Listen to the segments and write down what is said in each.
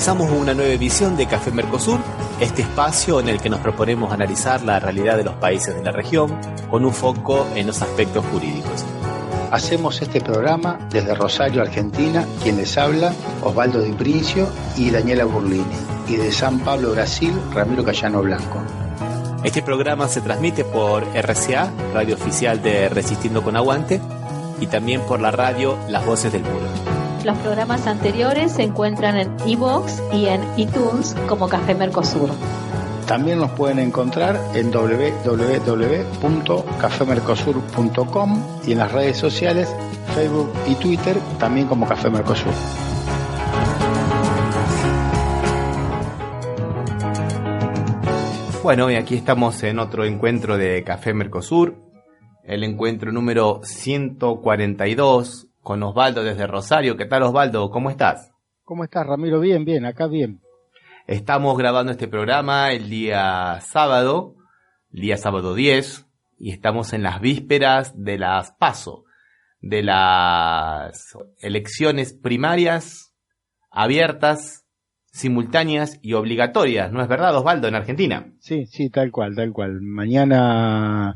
Comenzamos una nueva edición de Café Mercosur, este espacio en el que nos proponemos analizar la realidad de los países de la región con un foco en los aspectos jurídicos. Hacemos este programa desde Rosario, Argentina, quien les habla, Osvaldo Di Princio y Daniela Burlini, y de San Pablo, Brasil, Ramiro Cayano Blanco. Este programa se transmite por RCA, radio oficial de Resistiendo con Aguante, y también por la radio Las Voces del Muro. Los programas anteriores se encuentran en iVoox y en iTunes como Café Mercosur. También nos pueden encontrar en www.cafemercosur.com y en las redes sociales, Facebook y Twitter, también como Café Mercosur. Bueno, y aquí estamos en otro encuentro de Café Mercosur, el encuentro número 142, con Osvaldo desde Rosario. ¿Qué tal, Osvaldo? ¿Cómo estás? ¿Cómo estás, Ramiro? Bien, acá bien. Estamos grabando este programa el día sábado 10, y estamos en las vísperas de las PASO, de las elecciones primarias abiertas, simultáneas y obligatorias. ¿No es verdad, Osvaldo, en Argentina? Sí, tal cual. Mañana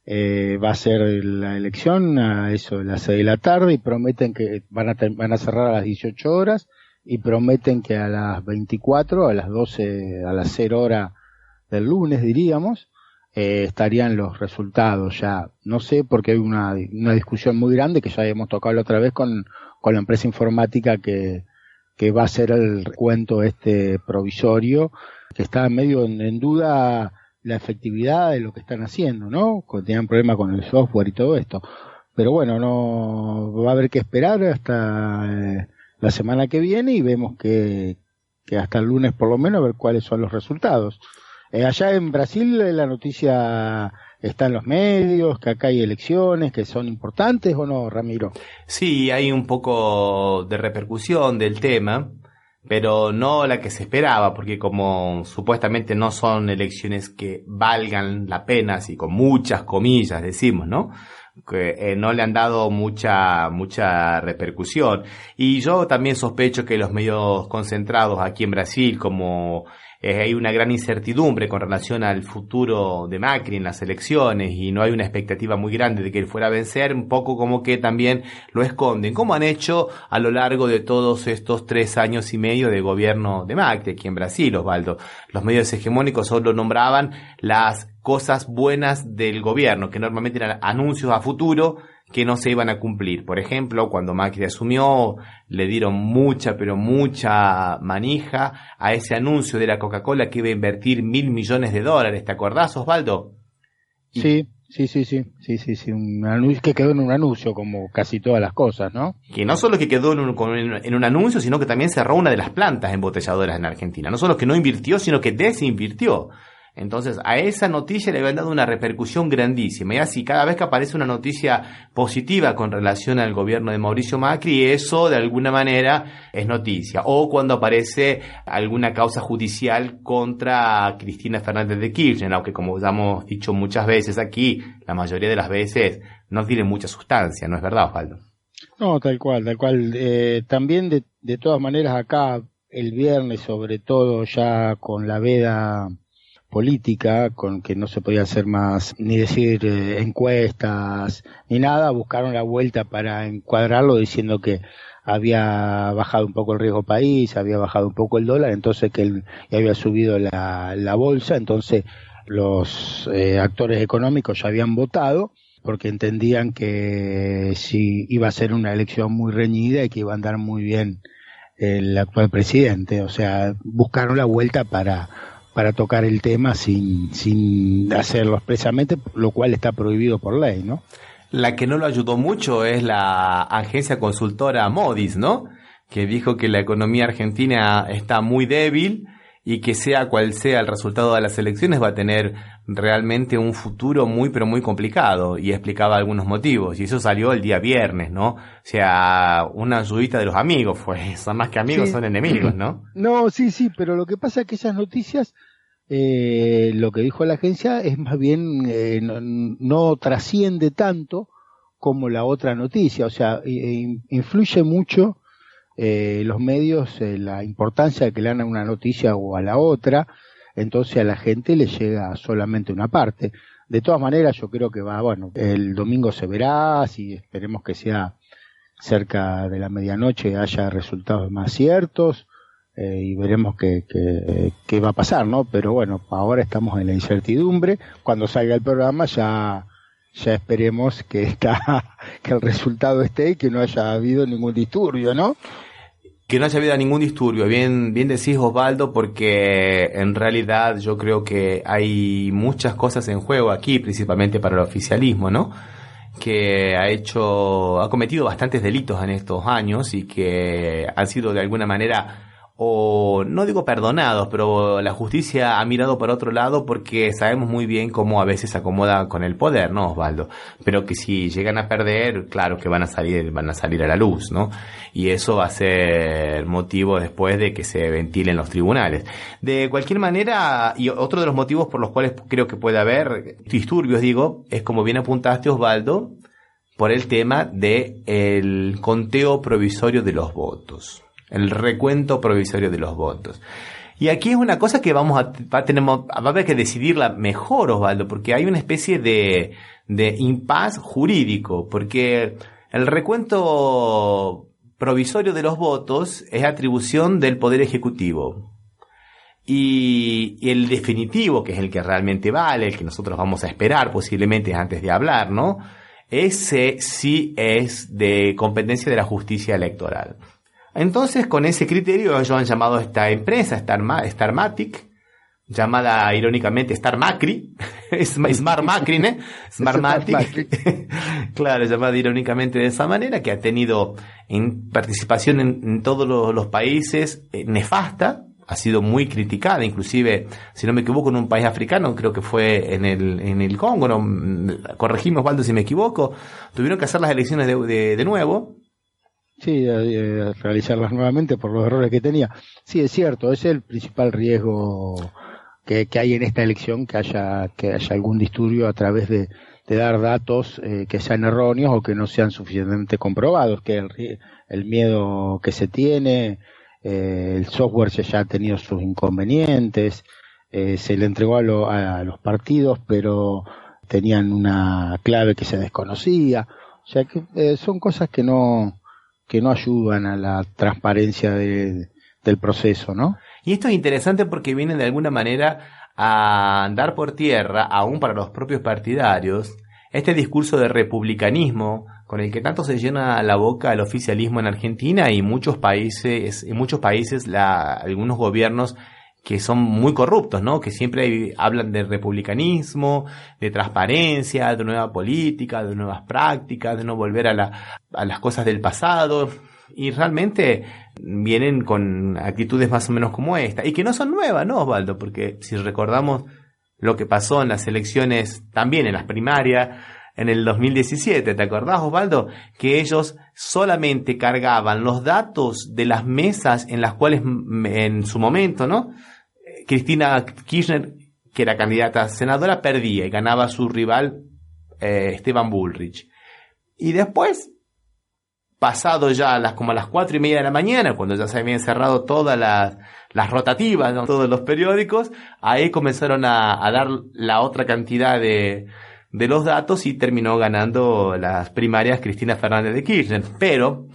va a ser la elección a eso de las 6 de la tarde y prometen que van a cerrar a las 18 horas y prometen que a las 24, a las 12, a las 0 hora del lunes, diríamos, estarían los resultados ya. No sé, porque hay una discusión muy grande que ya habíamos tocado la otra vez con la empresa informática que va a hacer el recuento provisorio, que está medio en duda la efectividad de lo que están haciendo, ¿no? Tenían problemas con el software y todo esto. Pero bueno, no va a haber que esperar hasta la semana que viene y vemos que hasta el lunes por lo menos a ver cuáles son los resultados. Allá en Brasil la noticia está en los medios, que acá hay elecciones que son importantes, ¿o no, Ramiro? Sí, hay un poco de repercusión del tema, pero no la que se esperaba, porque como supuestamente no son elecciones que valgan la pena, así con muchas comillas decimos, ¿no? Que no le han dado mucha repercusión. Y yo también sospecho que los medios concentrados aquí en Brasil, como hay una gran incertidumbre con relación al futuro de Macri en las elecciones y no hay una expectativa muy grande de que él fuera a vencer, un poco como que también lo esconden, como han hecho a lo largo de todos estos 3 años y medio de gobierno de Macri aquí en Brasil, Osvaldo. Los medios hegemónicos solo nombraban las cosas buenas del gobierno, que normalmente eran anuncios a futuro que no se iban a cumplir. Por ejemplo, cuando Macri asumió, le dieron mucha manija a ese anuncio de la Coca-Cola que iba a invertir $1.000 millones. ¿Te acordás, Osvaldo? Sí. Un anuncio que quedó en un anuncio, como casi todas las cosas, ¿no? Que no solo que quedó en un anuncio, sino que también cerró una de las plantas embotelladoras en Argentina. No solo que no invirtió, sino que desinvirtió. Entonces, a esa noticia le habían dado una repercusión grandísima. Y así, cada vez que aparece una noticia positiva con relación al gobierno de Mauricio Macri, eso de alguna manera es noticia. O cuando aparece alguna causa judicial contra Cristina Fernández de Kirchner, aunque como ya hemos dicho muchas veces aquí, la mayoría de las veces no tiene mucha sustancia, ¿no es verdad, Osvaldo? No, tal cual. También de todas maneras acá, el viernes sobre todo, ya con la veda política, con que no se podía hacer más, ni decir encuestas, ni nada, buscaron la vuelta para encuadrarlo diciendo que había bajado un poco el riesgo país, había bajado un poco el dólar, entonces que había subido la bolsa, entonces los actores económicos ya habían votado, porque entendían que si iba a ser una elección muy reñida y que iba a andar muy bien el actual presidente, o sea, buscaron la vuelta para tocar el tema sin hacerlo expresamente, lo cual está prohibido por ley, ¿no? La que no lo ayudó mucho es la agencia consultora Moody's, ¿no? Que dijo que la economía argentina está muy débil y que sea cual sea el resultado de las elecciones va a tener realmente un futuro muy pero muy complicado, y explicaba algunos motivos, y eso salió el día viernes, ¿no? O sea, una ayudita de los amigos fue, son más que amigos, sí. Son enemigos, ¿no? No, sí, pero lo que pasa es que esas noticias, lo que dijo la agencia es más bien no trasciende tanto como la otra noticia, o sea, influye mucho los medios, la importancia de que le dan a una noticia o a la otra, entonces a la gente le llega solamente una parte. De todas maneras, yo creo que el domingo se verá, si esperemos que sea cerca de la medianoche haya resultados más ciertos, y veremos qué va a pasar, ¿no? Pero bueno, ahora estamos en la incertidumbre. Cuando salga el programa ya esperemos que el resultado esté y que no haya habido ningún disturbio, ¿no? Que no haya habido ningún disturbio, bien decís, Osvaldo, porque en realidad yo creo que hay muchas cosas en juego aquí, principalmente para el oficialismo, ¿no? Que ha cometido bastantes delitos en estos años y que han sido de alguna manera, o no digo perdonados, pero la justicia ha mirado para otro lado porque sabemos muy bien cómo a veces se acomoda con el poder, ¿no, Osvaldo? Pero que si llegan a perder, claro que van a salir a la luz, ¿no? Y eso va a ser motivo después de que se ventilen los tribunales. De cualquier manera, y otro de los motivos por los cuales creo que puede haber disturbios, es como bien apuntaste, Osvaldo, por el tema de el conteo provisorio de los votos. El recuento provisorio de los votos. Y aquí es una cosa que va a haber que decidirla mejor, Osvaldo, porque hay una especie de impasse jurídico, porque el recuento provisorio de los votos es atribución del Poder Ejecutivo. Y el definitivo, que es el que realmente vale, el que nosotros vamos a esperar posiblemente antes de hablar, ¿no? Ese sí es de competencia de la justicia electoral. Entonces, con ese criterio, ellos han llamado a esta empresa, Starmatic, llamada irónicamente Star Macri, Smart Macri, ¿eh? Smartmatic, claro, llamada irónicamente de esa manera, que ha tenido participación en todos los países, nefasta, ha sido muy criticada, inclusive, si no me equivoco, en un país africano, creo que fue en el Congo, ¿no? Corregime, Osvaldo, si me equivoco, tuvieron que hacer las elecciones de nuevo. Sí, realizarlas nuevamente por los errores que tenía. Sí, es cierto, es el principal riesgo que hay en esta elección, que haya algún disturbio a través de dar datos que sean erróneos o que no sean suficientemente comprobados, que el miedo que se tiene, el software ya ha tenido sus inconvenientes, se le entregó a los partidos, pero tenían una clave que se desconocía, o sea que son cosas que no ayudan a la transparencia del proceso, ¿no? Y esto es interesante porque viene de alguna manera a dar por tierra, aún para los propios partidarios, este discurso de republicanismo con el que tanto se llena la boca el oficialismo en Argentina y muchos países, algunos gobiernos que son muy corruptos, ¿no? Que siempre hablan de republicanismo, de transparencia, de nueva política, de nuevas prácticas, de no volver a las cosas del pasado. Y realmente vienen con actitudes más o menos como esta. Y que no son nuevas, ¿no, Osvaldo? Porque si recordamos lo que pasó en las elecciones, también en las primarias, en el 2017, ¿te acordás, Osvaldo? Que ellos solamente cargaban los datos de las mesas en las cuales en su momento, ¿no? Cristina Kirchner, que era candidata a senadora, perdía y ganaba a su rival Esteban Bullrich. Y después, pasado ya como a las 4:30 de la mañana, cuando ya se habían cerrado todas las rotativas, ¿no? Todos los periódicos, ahí comenzaron a dar la otra cantidad de los datos y terminó ganando las primarias Cristina Fernández de Kirchner. Pero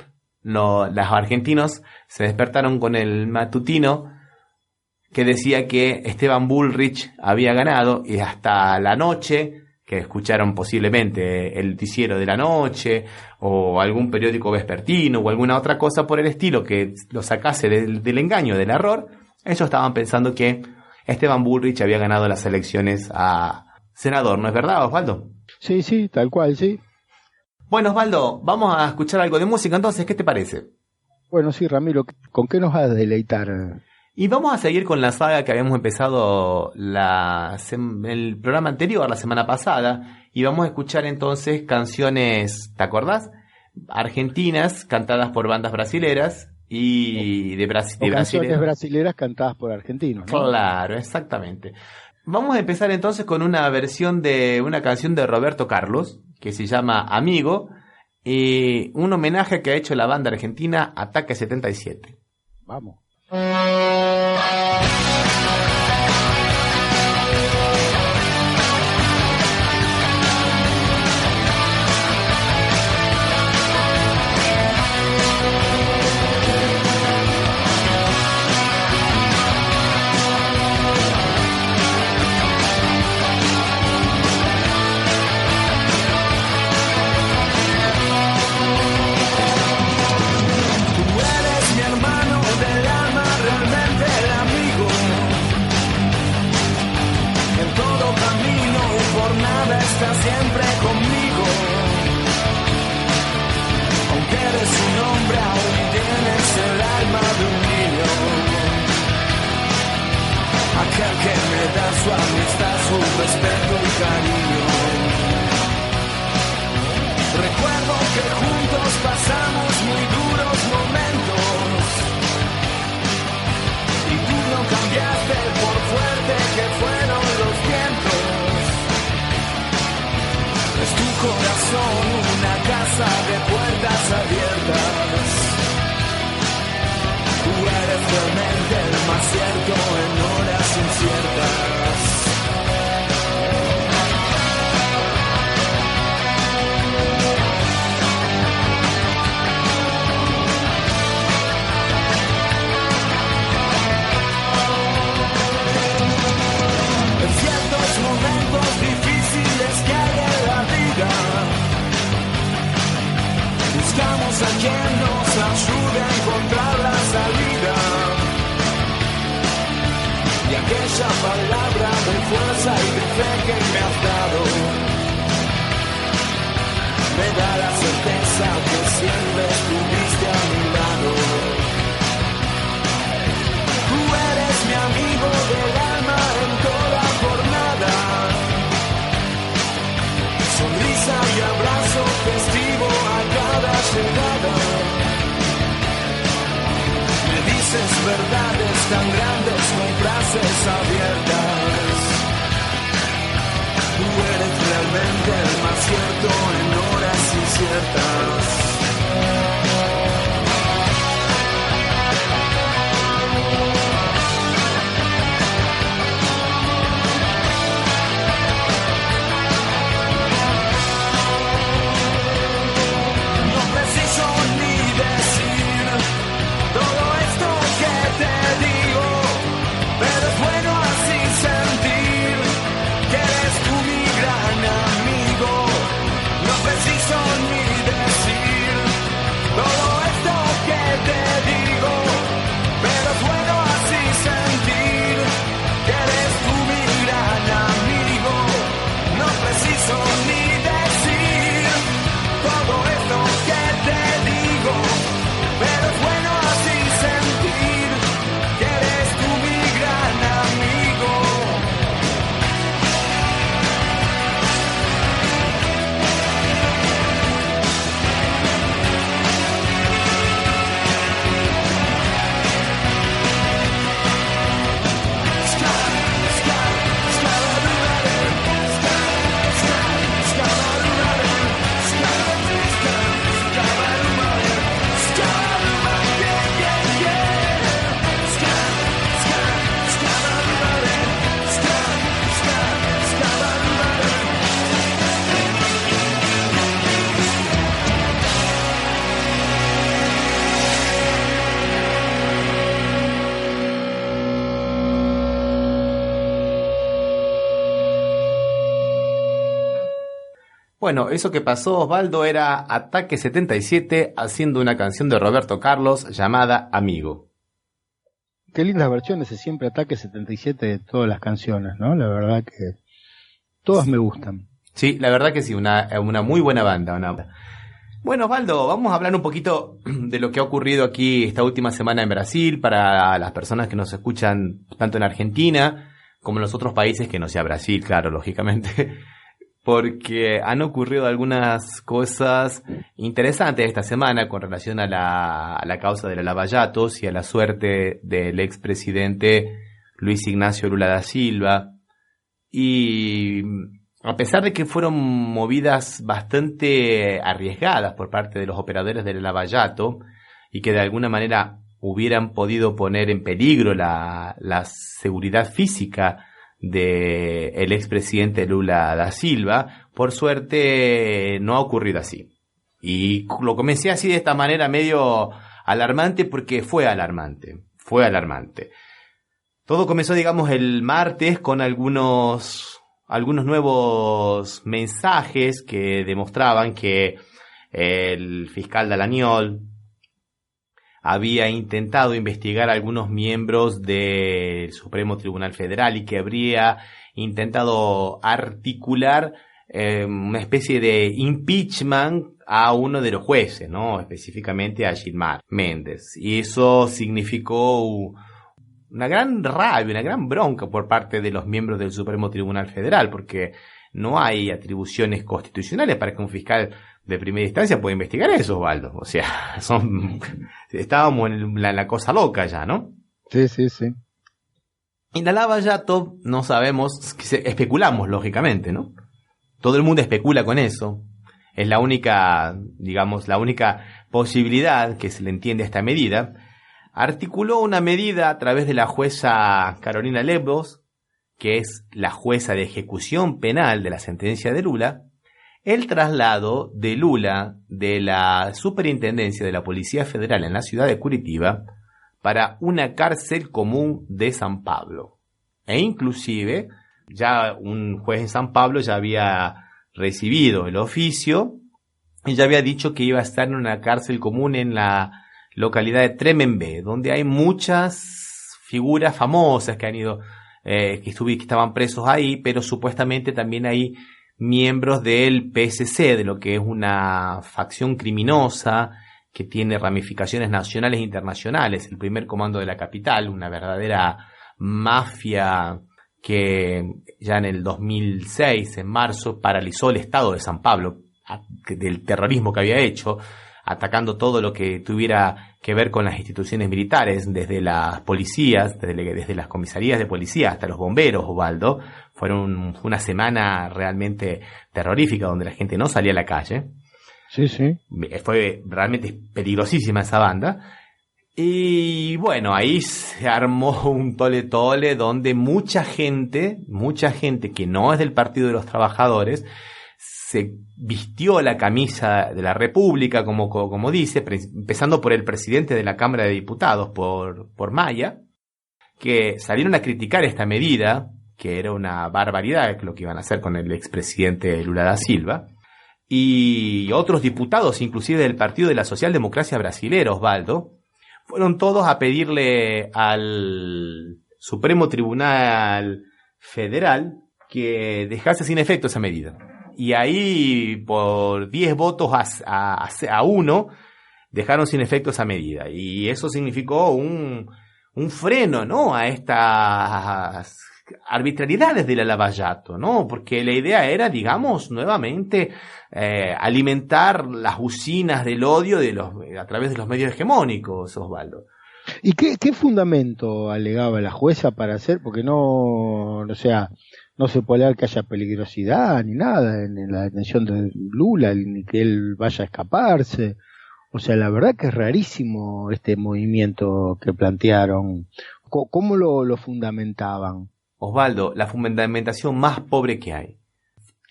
los argentinos se despertaron con el matutino que decía que Esteban Bullrich había ganado, y hasta la noche, que escucharon posiblemente el noticiero de la noche o algún periódico vespertino o alguna otra cosa por el estilo que lo sacase del engaño, del error, ellos estaban pensando que Esteban Bullrich había ganado las elecciones a senador, ¿no es verdad, Osvaldo? Sí, tal cual, sí. Bueno, Osvaldo, vamos a escuchar algo de música entonces, ¿qué te parece? Bueno, sí, Ramiro, ¿con qué nos vas a deleitar? Y vamos a seguir con la saga que habíamos empezado el programa anterior, la semana pasada, y vamos a escuchar entonces canciones, ¿te acordás? Argentinas, cantadas por bandas brasileras y de Brasil. Canciones brasileras cantadas por argentinos, ¿no? Claro, exactamente. Vamos a empezar entonces con una versión de una canción de Roberto Carlos, que se llama Amigo, y un homenaje que ha hecho la banda argentina Ataque 77. Vamos. Estás siempre conmigo, aunque eres un hombre, aún tienes el alma de un niño. Aquel que me da su amistad, su respeto y cariño. Recuerdo que juntos pasamos muy duros momentos y tú no cambiaste por fuerte que fueron los vientos. Es tu corazón una casa de puertas abiertas. Tú eres realmente el más cierto en horas inciertas. En ciertos momentos difíciles que hay en la vida, buscamos a quien nos ayude a encontrar la salida. Y aquella palabra de fuerza y de fe que me has dado me da la certeza que siempre estuviste a mi lado. Tú eres mi amigo del alma en toda jornada. Sonrisa y abrazo festivo a cada llegada. Me dices verdades tan grandes con frases abiertas. Tú eres realmente el más cierto en horas inciertas. Bueno, eso que pasó, Osvaldo, era Ataque 77 haciendo una canción de Roberto Carlos llamada Amigo. Qué lindas versiones de siempre Ataque 77 de todas las canciones, ¿no? La verdad que todas me gustan. Sí, la verdad que sí, una muy buena banda. Bueno, Osvaldo, vamos a hablar un poquito de lo que ha ocurrido aquí esta última semana en Brasil para las personas que nos escuchan tanto en Argentina como en los otros países que no sea Brasil, claro, lógicamente. Porque han ocurrido algunas cosas interesantes esta semana con relación a la causa de la Lava Jatos y a la suerte del expresidente Luis Ignacio Lula da Silva. Y a pesar de que fueron movidas bastante arriesgadas por parte de los operadores del Lava-Jato y que de alguna manera hubieran podido poner en peligro la seguridad física del expresidente Lula da Silva, por suerte no ha ocurrido así. Y lo comencé así de esta manera medio alarmante porque fue alarmante. Todo comenzó, digamos, el martes con algunos nuevos mensajes que demostraban que el fiscal Dalañol había intentado investigar a algunos miembros del Supremo Tribunal Federal y que habría intentado articular una especie de impeachment a uno de los jueces, ¿no? Específicamente a Gilmar Méndez. Y eso significó una gran rabia, una gran bronca por parte de los miembros del Supremo Tribunal Federal, porque no hay atribuciones constitucionales para que un fiscal de primera instancia pueda investigar eso, Osvaldo. O sea, estábamos en la cosa loca ya, ¿no? Sí. Y la Lava-Jato no sabemos, especulamos lógicamente, ¿no? Todo el mundo especula con eso. Es la única posibilidad que se le entiende a esta medida. Articuló una medida a través de la jueza Carolina Lebos, que es la jueza de ejecución penal de la sentencia de Lula, el traslado de Lula de la superintendencia de la Policía Federal en la ciudad de Curitiba para una cárcel común de San Pablo. E inclusive, ya un juez en San Pablo ya había recibido el oficio y ya había dicho que iba a estar en una cárcel común en la localidad de Tremembé, donde hay muchas figuras famosas que han ido, que estaban presos ahí, pero supuestamente también hay miembros del PSC, de lo que es una facción criminosa que tiene ramificaciones nacionales e internacionales. El primer comando de la capital, una verdadera mafia que ya en el 2006, en marzo, paralizó el estado de San Pablo del terrorismo que había hecho, atacando todo lo que tuviera que ver con las instituciones militares, desde las policías, desde las comisarías de policía hasta los bomberos, Osvaldo. Fue una semana realmente terrorífica donde la gente no salía a la calle. Sí. Fue realmente peligrosísima esa banda. Y bueno, ahí se armó un tole-tole donde mucha gente que no es del Partido de los Trabajadores se vistió la camisa de la República, como dice, empezando por el presidente de la Cámara de Diputados, por Maya, que salieron a criticar esta medida, que era una barbaridad lo que iban a hacer con el expresidente Lula da Silva, y otros diputados, inclusive del Partido de la Socialdemocracia Brasilera, Osvaldo, fueron todos a pedirle al Supremo Tribunal Federal que dejase sin efecto esa medida. Y ahí, por 10 votos a 1, dejaron sin efecto esa medida. Y eso significó un freno, ¿no?, a estas arbitrariedades de la Lava-Jato, ¿no? Porque la idea era, digamos, nuevamente alimentar las usinas del odio a través de los medios hegemónicos, Osvaldo. ¿Y qué fundamento alegaba la jueza para hacer? Porque no se puede alegar que haya peligrosidad ni nada en la detención de Lula, ni que él vaya a escaparse. O sea, la verdad que es rarísimo este movimiento que plantearon. ¿Cómo lo fundamentaban? Osvaldo, la fundamentación más pobre que hay.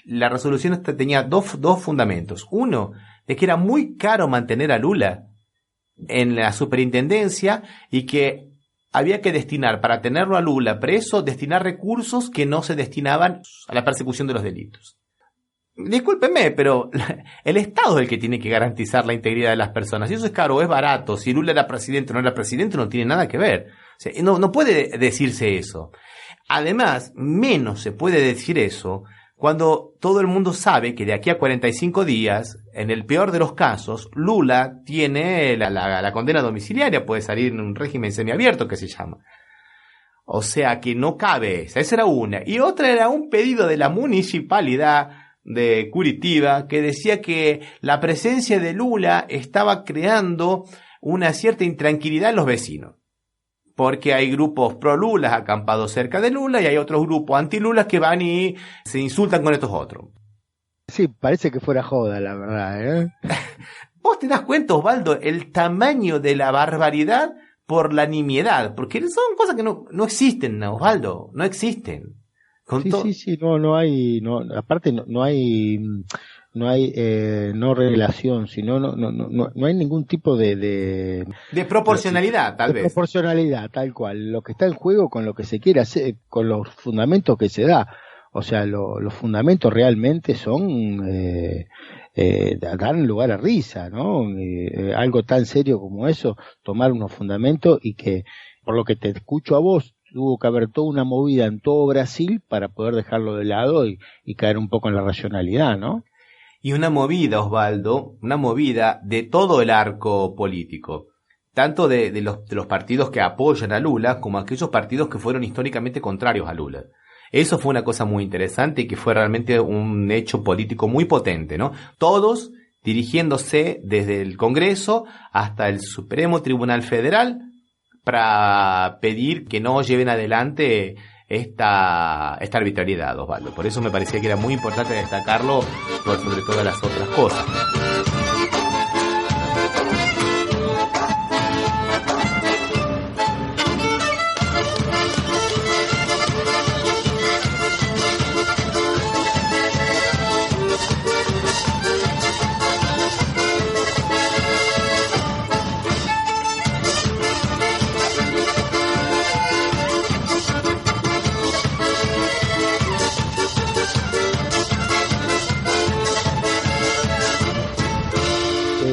La resolución tenía dos fundamentos. Uno, de que era muy caro mantener a Lula en la superintendencia y que había que destinar, para tenerlo a Lula preso, destinar recursos que no se destinaban a la persecución de los delitos. Discúlpenme, pero el Estado es el que tiene que garantizar la integridad de las personas. Si eso es caro o es barato, si Lula era presidente o no era presidente, no tiene nada que ver. O sea, no puede decirse eso. Además, menos se puede decir eso cuando todo el mundo sabe que de aquí a 45 días, en el peor de los casos, Lula tiene la condena domiciliaria, puede salir en un régimen semiabierto que se llama. O sea que no cabe esa era una. Y otra era un pedido de la municipalidad de Curitiba que decía que la presencia de Lula estaba creando una cierta intranquilidad en los vecinos. porque hay grupos pro Lula acampados cerca de Lula y hay otros grupos anti Lula que van y se insultan con estos otros. Sí, parece que fuera joda, la verdad, ¿eh? ¿Vos te das cuenta, Osvaldo, el tamaño de la barbaridad por la nimiedad? Porque son cosas que no existen, Osvaldo, no existen. Sí, no hay, aparte no hay no relación, sino no hay ningún tipo de proporcionalidad, tal vez. Proporcionalidad, tal cual. Lo que está en juego con lo que se quiere hacer, con los fundamentos que se da. O sea, los fundamentos realmente son, dan lugar a risa, ¿no? Algo tan serio como eso, tomar unos fundamentos y que, por lo que te escucho a vos, tuvo que haber toda una movida en todo Brasil para poder dejarlo de lado y caer un poco en la racionalidad, ¿no? Y una movida, Osvaldo, una movida de todo el arco político, tanto de los partidos que apoyan a Lula como aquellos partidos que fueron históricamente contrarios a Lula. Eso fue una cosa muy interesante y que fue realmente un hecho político muy potente, ¿no? Todos dirigiéndose desde el Congreso hasta el Supremo Tribunal Federal para pedir que no lleven adelante esta arbitrariedad, Osvaldo. Por eso me parecía que era muy importante destacarlo por sobre todas las otras cosas.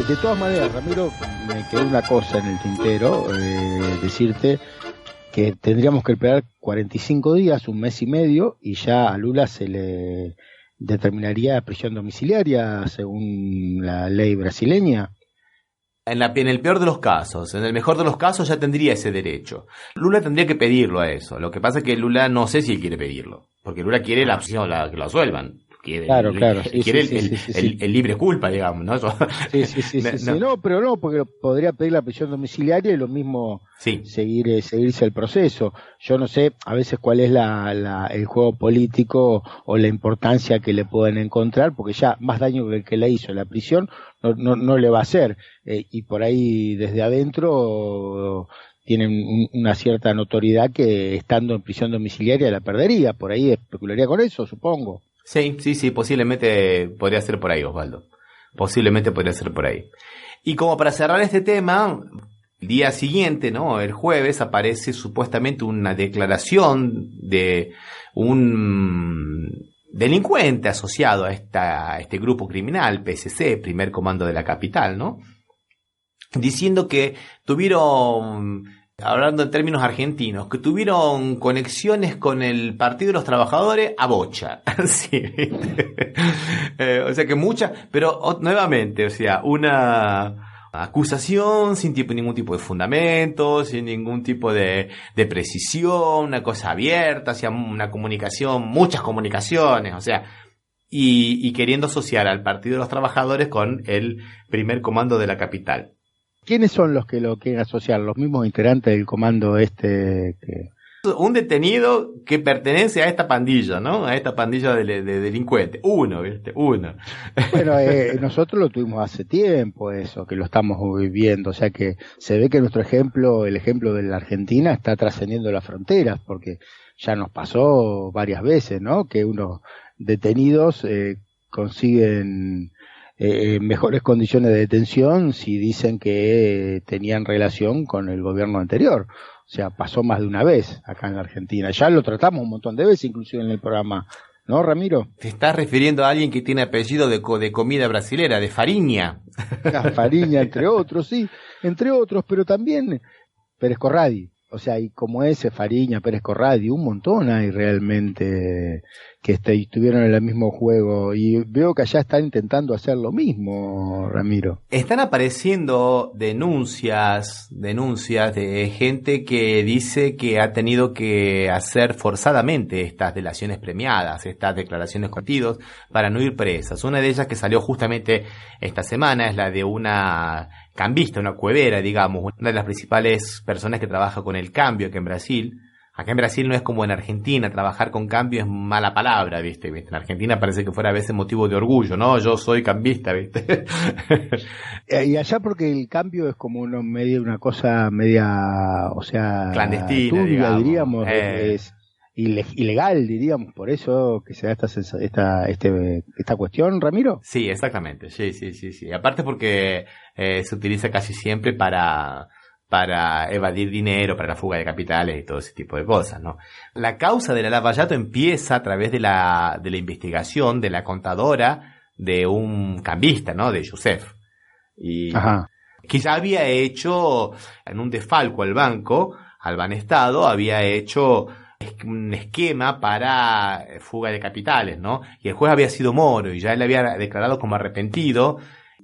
De todas maneras, Ramiro, me quedó una cosa en el tintero, decirte que tendríamos que esperar 45 días, un mes y medio, y ya a Lula se le determinaría prisión domiciliaria según la ley brasileña. En el peor de los casos, en el mejor de los casos ya tendría ese derecho. Lula tendría que pedirlo a eso. Lo que pasa es que Lula no sé si él quiere pedirlo, porque Lula quiere la opción, que lo absuelvan. Quiere el libre culpa, digamos, ¿no? No, pero no, porque podría pedir la prisión domiciliaria y lo mismo seguirse el proceso. Yo no sé a veces cuál es el juego político o la importancia que le pueden encontrar, porque ya más daño que el que le hizo la prisión no le va a hacer, y por ahí desde adentro tienen una cierta notoriedad que estando en prisión domiciliaria la perdería, por ahí especularía con eso, supongo. Sí, posiblemente podría ser por ahí, Osvaldo. Posiblemente podría ser por ahí. Y como para cerrar este tema, el día siguiente, ¿no? El jueves aparece supuestamente una declaración de un delincuente asociado a este grupo criminal, PSC, Primer Comando de la Capital, ¿no? Diciendo que tuvieron, hablando en términos argentinos, que tuvieron conexiones con el Partido de los Trabajadores a bocha. Sí. O sea que pero nuevamente, o sea, una acusación sin ningún tipo de fundamento, sin ningún tipo de precisión, una cosa abierta, o sea, una comunicación, muchas comunicaciones, o sea, y queriendo asociar al Partido de los Trabajadores con el Primer Comando de la Capital. ¿Quiénes son los que lo quieren asociar? ¿Los mismos integrantes del comando Un detenido que pertenece a esta pandilla, ¿no? A esta pandilla de delincuentes. Uno. Bueno, nosotros lo tuvimos hace tiempo eso, que lo estamos viviendo. O sea que se ve que nuestro ejemplo, el ejemplo de la Argentina, está trascendiendo las fronteras, porque ya nos pasó varias veces, ¿no? Que unos detenidos consiguen mejores condiciones de detención si dicen que tenían relación con el gobierno anterior. O sea, pasó más de una vez acá en la Argentina. Ya lo tratamos un montón de veces, inclusive en el programa, ¿no, Ramiro? Te estás refiriendo a alguien que tiene apellido de comida brasilera, de Fariña. Fariña, entre otros, sí, entre otros, pero también Pérez Corradi. O sea, y como ese, Fariña, Pérez Corradi, un montón hay realmente que estuvieron en el mismo juego, y veo que allá están intentando hacer lo mismo, Ramiro. Están apareciendo denuncias de gente que dice que ha tenido que hacer forzadamente estas delaciones premiadas, estas declaraciones contidos para no ir presas. Una de ellas que salió justamente esta semana es la de una cambista, una cuevera, digamos, una de las principales personas que trabaja con el cambio aquí en Brasil. Acá en Brasil no es como en Argentina, trabajar con cambio es mala palabra, ¿viste? En Argentina parece que fuera a veces motivo de orgullo, ¿no? Yo soy cambista, ¿viste? Y allá porque el cambio es como una cosa media, o sea, clandestina, turbia, digamos. diríamos, es ilegal, diríamos, por eso que se da esta cuestión, Ramiro. Sí, exactamente, sí. Aparte porque se utiliza casi siempre para evadir dinero, para la fuga de capitales y todo ese tipo de cosas, ¿no? La causa de la Lava Jato empieza a través de la investigación de la contadora de un cambista, ¿no? De Youssef. Y Ajá. que ya había hecho, en un desfalco al banco, al Banestado, había hecho un esquema para fuga de capitales, ¿no? Y el juez había sido Moro y ya él había declarado como arrepentido.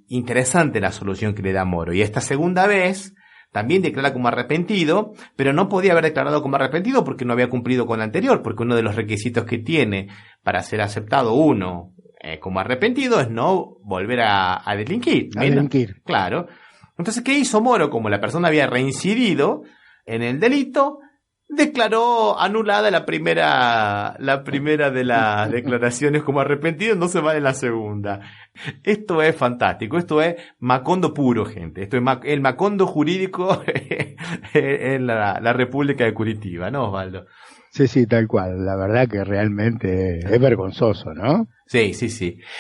Interesante la solución que le da Moro. Y esta segunda vez también declara como arrepentido, pero no podía haber declarado como arrepentido porque no había cumplido con la anterior, porque uno de los requisitos que tiene para ser aceptado como arrepentido es no volver a delinquir. A delinquir. Claro. Entonces, ¿qué hizo Moro? Como la persona había reincidido en el delito, declaró anulada la primera de las declaraciones como arrepentido, no se vale la segunda. Esto es fantástico, esto es Macondo puro, gente. Esto es el Macondo jurídico en la República de Curitiba, ¿no, Osvaldo? Sí, tal cual. La verdad que realmente es vergonzoso, ¿no? Sí.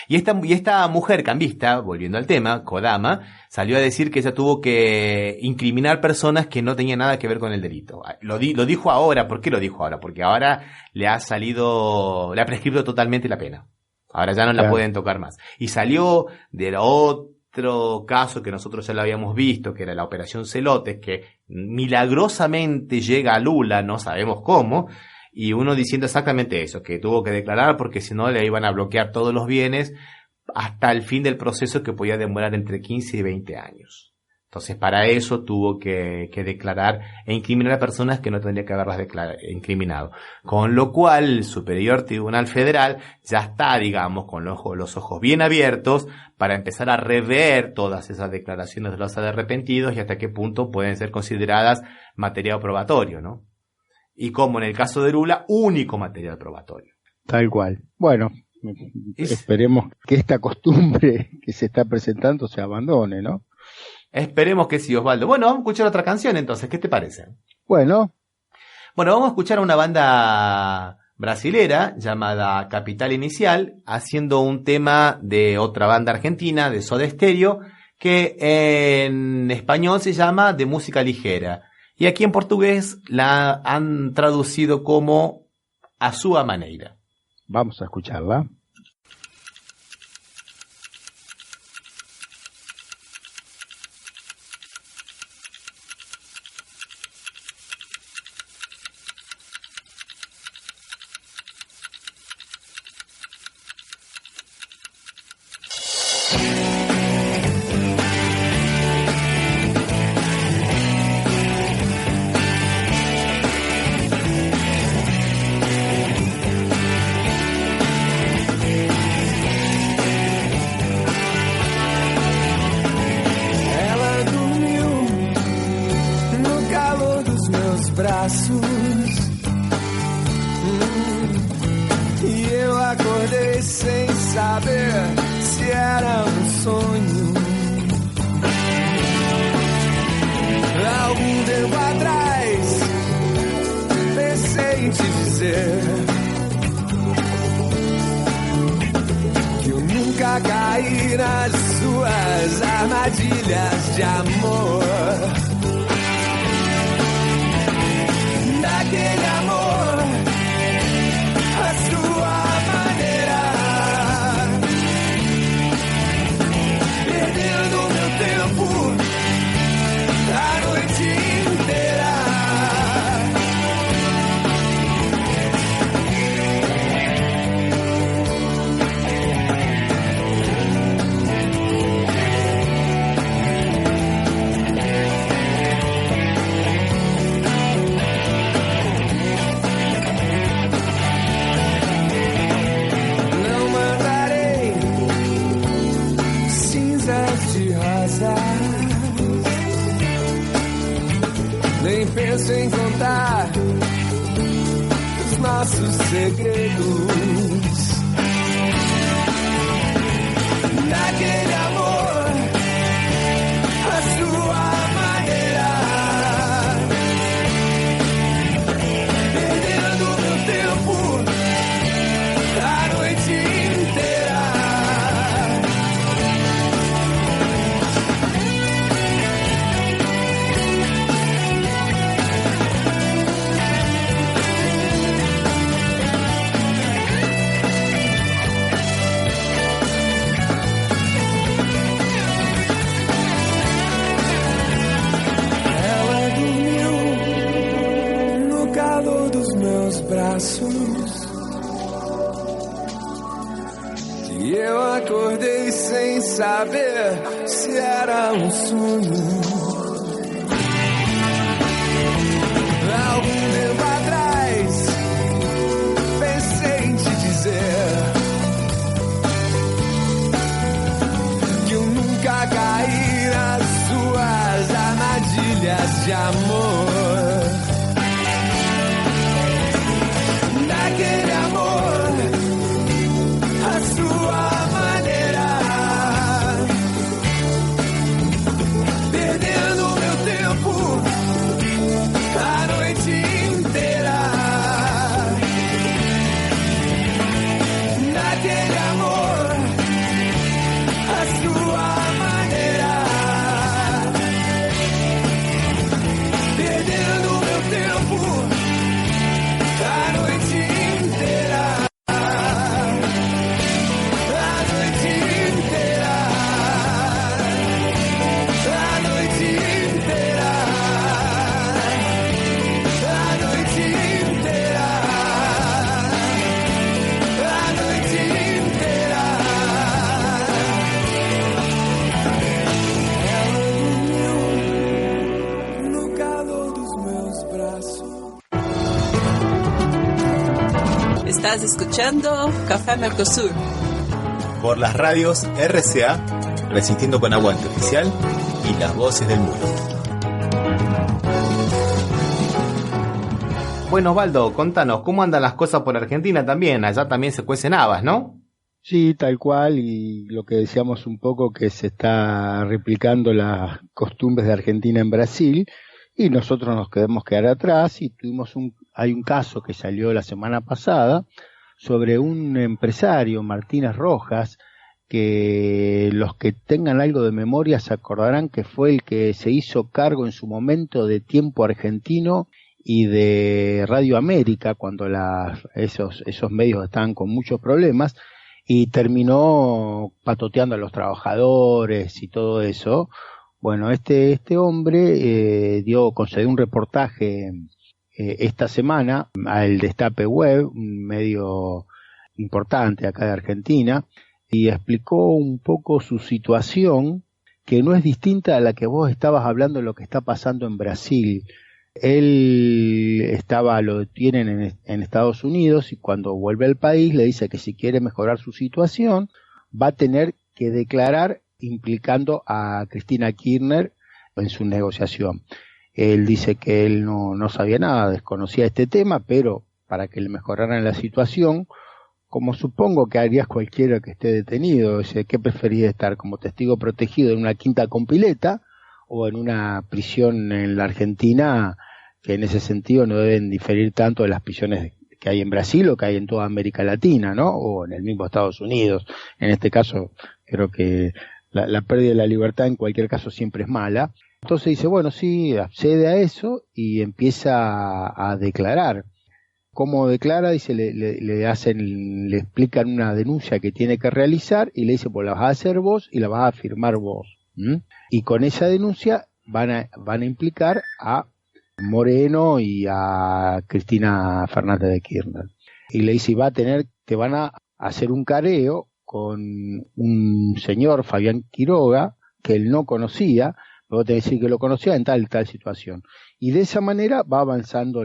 Y esta mujer cambista, volviendo al tema, Kodama, salió a decir que ella tuvo que incriminar personas que no tenían nada que ver con el delito. Lo dijo ahora. ¿Por qué lo dijo ahora? Porque ahora le ha prescrito totalmente la pena. Ahora ya no la pueden tocar más. Y salió del otro caso que nosotros ya lo habíamos visto, que era la Operación Celotes, que milagrosamente llega a Lula, no sabemos cómo, y uno diciendo exactamente eso, que tuvo que declarar porque si no le iban a bloquear todos los bienes hasta el fin del proceso, que podía demorar entre 15 y 20 años. Entonces, para eso tuvo que declarar e incriminar a personas que no tendría que haberlas incriminado. Con lo cual, el Superior Tribunal Federal ya está, digamos, con los ojos bien abiertos para empezar a rever todas esas declaraciones de los arrepentidos y hasta qué punto pueden ser consideradas material probatorio, ¿no? Y como en el caso de Lula, único material probatorio. Tal cual. Bueno, esperemos que esta costumbre que se está presentando se abandone, ¿no? Esperemos que sí, Osvaldo. Bueno, vamos a escuchar otra canción entonces, ¿qué te parece? Bueno, vamos a escuchar a una banda brasilera llamada Capital Inicial, haciendo un tema de otra banda argentina, de Soda Stereo, que en español se llama De Música Ligera. Y aquí en portugués la han traducido como A Sua Maneira. Vamos a escucharla. E eu acordei sem saber se era sonho. Algum tempo atrás pensei em te dizer que eu nunca caí nas suas armadilhas de amor. Daquele amor, a sua maneira, perdendo meu tempo a noite inteira. segredos daquele amor, a sua maneira, perdendo meu tempo a noite inteira. Braços, e eu acordei sem saber se era um sonho. Algum tempo atrás pensei em te dizer que eu nunca caí nas suas armadilhas de amor. Aquele amor, a sua maneira, perdendo meu tempo a noite inteira. Naquele amor, a sua maneira, perdendo meu tempo a noite inteira. Estás escuchando Café Mercosur por las radios RCA, Resistiendo con Aguante Oficial y Las Voces del Muro. Bueno, Osvaldo, contanos, ¿cómo andan las cosas por Argentina también? Allá también se cuecen habas, ¿no? Sí, tal cual, y lo que decíamos un poco que se está replicando las costumbres de Argentina en Brasil, y nosotros nos queremos quedar atrás, y hay un caso que salió la semana pasada sobre un empresario, Martínez Rojas, que los que tengan algo de memoria se acordarán que fue el que se hizo cargo en su momento de Tiempo Argentino y de Radio América, cuando esos medios estaban con muchos problemas, y terminó patoteando a los trabajadores y todo eso. Bueno, este hombre concedió un reportaje esta semana al Destape Web, un medio importante acá de Argentina, y explicó un poco su situación, que no es distinta a la que vos estabas hablando de lo que está pasando en Brasil. Él lo tienen en Estados Unidos, y cuando vuelve al país le dice que si quiere mejorar su situación va a tener que declarar implicando a Cristina Kirchner en su negociación. Él dice que él no sabía nada, desconocía este tema, pero para que le mejoraran la situación, como supongo que harías cualquiera que esté detenido, ¿qué preferís estar como testigo protegido en una quinta con pileta o en una prisión en la Argentina, que en ese sentido no deben diferir tanto de las prisiones que hay en Brasil o que hay en toda América Latina, ¿no? O en el mismo Estados Unidos? En este caso, creo que la pérdida de la libertad en cualquier caso siempre es mala. Entonces dice, bueno, sí, accede a eso y empieza a declarar. ¿Cómo declara? Dice, le explican una denuncia que tiene que realizar y le dice, pues la vas a hacer vos y la vas a firmar vos. Y con esa denuncia van a implicar a Moreno y a Cristina Fernández de Kirchner. Y le dice, te van a hacer un careo con un señor, Fabián Quiroga, que él no conocía, pero te decir que lo conocía en tal situación. Y de esa manera va avanzando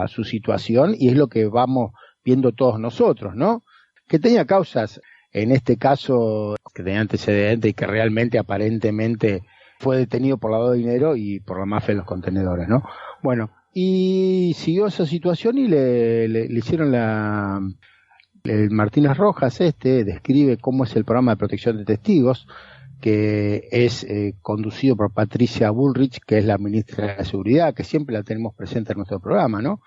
su situación, y es lo que vamos viendo todos nosotros, ¿no? Que tenía causas, en este caso, que tenía antecedentes y que realmente, aparentemente, fue detenido por lavado de dinero y por la mafia de los contenedores, ¿no? Bueno, y siguió esa situación y le hicieron el Martínez Rojas describe cómo es el programa de protección de testigos, que es conducido por Patricia Bullrich, que es la ministra de la Seguridad, que siempre la tenemos presente en nuestro programa, ¿no?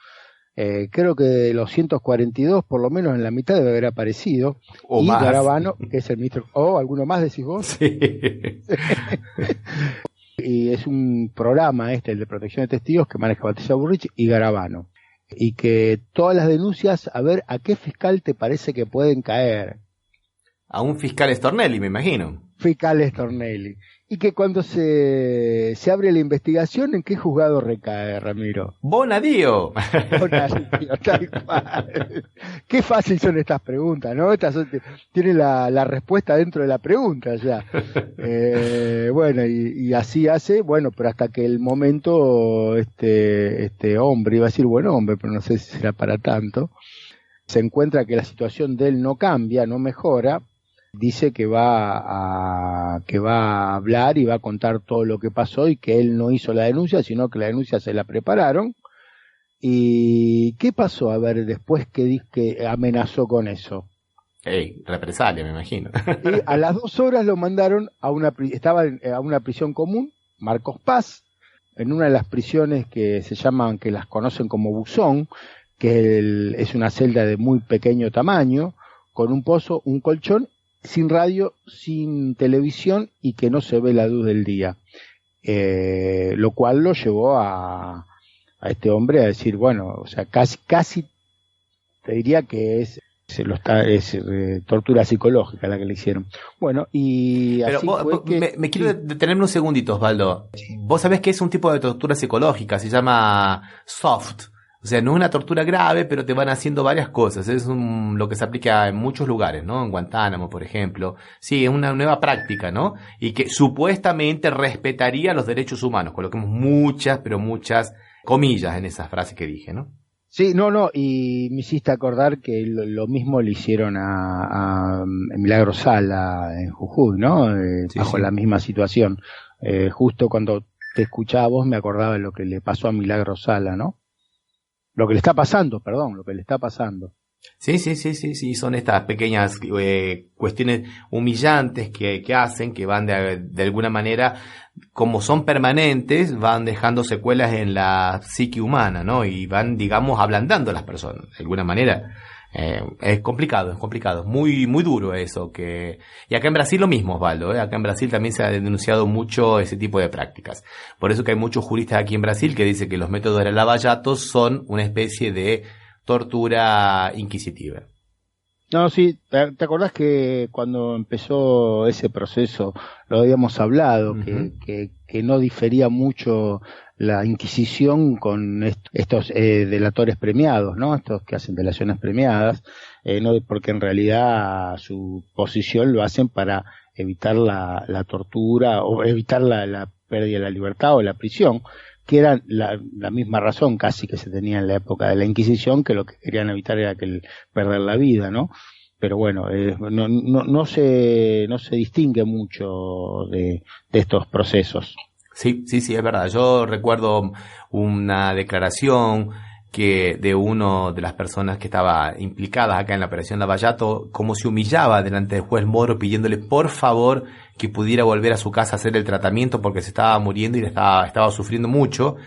Creo que de los 142, por lo menos en la mitad debe haber aparecido. O y más. Garabano, que es el ministro... ¿alguno más decís vos? Sí. Y es un programa el de protección de testigos que maneja Patricia Bullrich y Garabano. Y que todas las denuncias, a ver, ¿a qué fiscal te parece que pueden caer? A un fiscal Stornelli, me imagino. Fiscal Stornelli. Y que cuando se abre la investigación, ¿en qué juzgado recae, Ramiro? Bonadío. Bonadío, tal cual. Qué fácil son estas preguntas, ¿no? Tiene la respuesta dentro de la pregunta ya. Bueno, y así hace, bueno, pero hasta que el momento, este hombre, iba a decir buen hombre, pero no sé si será para tanto, se encuentra que la situación de él no cambia, no mejora. Dice que va a hablar y va a contar todo lo que pasó y que él no hizo la denuncia, sino que la denuncia se la prepararon. ¿Y qué pasó? A ver, después que amenazó con eso. Represalia, me imagino. Y a las 2 horas lo mandaron estaba a una prisión común, Marcos Paz, en una de las prisiones que que las conocen como buzón, que es una celda de muy pequeño tamaño, con un pozo, un colchón, sin radio, sin televisión y que no se ve la luz del día. Lo cual lo llevó a este hombre a decir, bueno, o sea, casi te diría que es tortura psicológica la que le hicieron. Bueno, y pero así me quiero detenerme un segundito, Osvaldo. Sí. Vos sabés que es un tipo de tortura psicológica, se llama soft. O sea, no es una tortura grave, pero te van haciendo varias cosas. Es lo que se aplica en muchos lugares, ¿no? En Guantánamo, por ejemplo. Sí, es una nueva práctica, ¿no? Y que supuestamente respetaría los derechos humanos. Coloquemos muchas, pero muchas comillas en esas frases que dije, ¿no? Sí, y me hiciste acordar que lo mismo le hicieron a Milagro Sala en Jujuy, ¿no? Bajo la misma situación. Justo cuando te escuchaba vos me acordaba de lo que le pasó a Milagro Sala, ¿no? Lo que le está pasando. Sí, son estas pequeñas cuestiones humillantes que hacen, que van de alguna manera, como son permanentes, van dejando secuelas en la psique humana, ¿no? Y van, digamos, ablandando a las personas, de alguna manera. Es complicado, muy, muy duro eso y acá en Brasil lo mismo, Osvaldo, acá en Brasil también se ha denunciado mucho ese tipo de prácticas. Por eso que hay muchos juristas aquí en Brasil que dicen que los métodos de la Lava-Jato son una especie de tortura inquisitiva. No, sí, ¿te acordás que cuando empezó ese proceso lo habíamos hablado, Uh-huh. que no difería mucho la Inquisición con estos delatores premiados, ¿no? Estos que hacen delaciones premiadas, no, porque en realidad su posición lo hacen para evitar la tortura o evitar la pérdida de la libertad o la prisión, que era la misma razón casi que se tenía en la época de la Inquisición, que lo que querían evitar era perder la vida, ¿no? Pero bueno, no se distingue mucho de estos procesos. Sí, es verdad. Yo recuerdo una declaración de uno de las personas que estaba implicadas acá en la operación Lava-Jato, cómo se humillaba delante del juez Moro pidiéndole por favor que pudiera volver a su casa a hacer el tratamiento porque se estaba muriendo y estaba sufriendo mucho.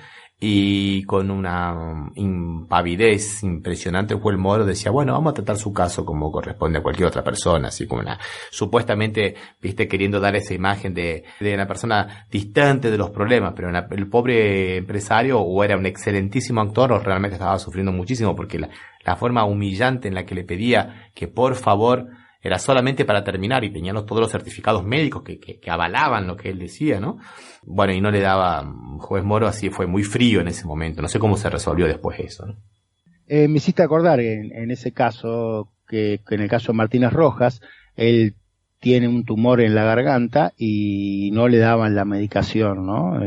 Y con una impavidez impresionante el juez Moro decía, bueno, vamos a tratar su caso como corresponde a cualquier otra persona, así como supuestamente, queriendo dar esa imagen de una persona distante de los problemas, pero el pobre empresario o era un excelentísimo actor o realmente estaba sufriendo muchísimo porque la forma humillante en la que le pedía que por favor era solamente para terminar y tenían todos los certificados médicos que avalaban lo que él decía, ¿no? Bueno, y no le daba juez Moro, así fue muy frío en ese momento. No sé cómo se resolvió después eso, ¿no? Me hiciste acordar en ese caso, que en el caso de Martínez Rojas, él tiene un tumor en la garganta y no le daban la medicación, ¿no?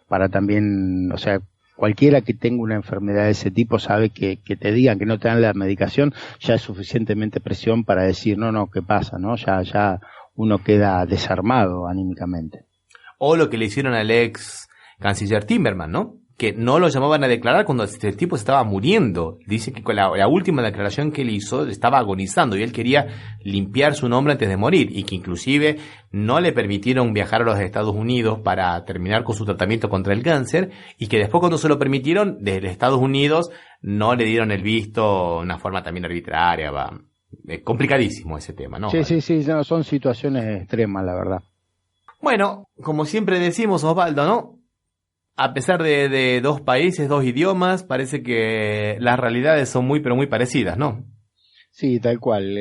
Para también, o sea, cualquiera que tenga una enfermedad de ese tipo sabe que te digan que no te dan la medicación ya es suficientemente presión para decir, no, ¿qué pasa? ¿No? Ya uno queda desarmado anímicamente. O lo que le hicieron al ex canciller Timmerman, ¿no? que no lo llamaban a declarar cuando el tipo se estaba muriendo. Dice que con la última declaración que él hizo estaba agonizando y él quería limpiar su nombre antes de morir, y que inclusive no le permitieron viajar a los Estados Unidos para terminar con su tratamiento contra el cáncer, y que después, cuando se lo permitieron, desde Estados Unidos no le dieron el visto de una forma también arbitraria. Complicadísimo ese tema, ¿no? Sí, no, son situaciones extremas, la verdad. Bueno, como siempre decimos, Osvaldo, ¿no? A pesar de dos países, dos idiomas, parece que las realidades son muy, pero muy parecidas, ¿no? Sí, tal cual.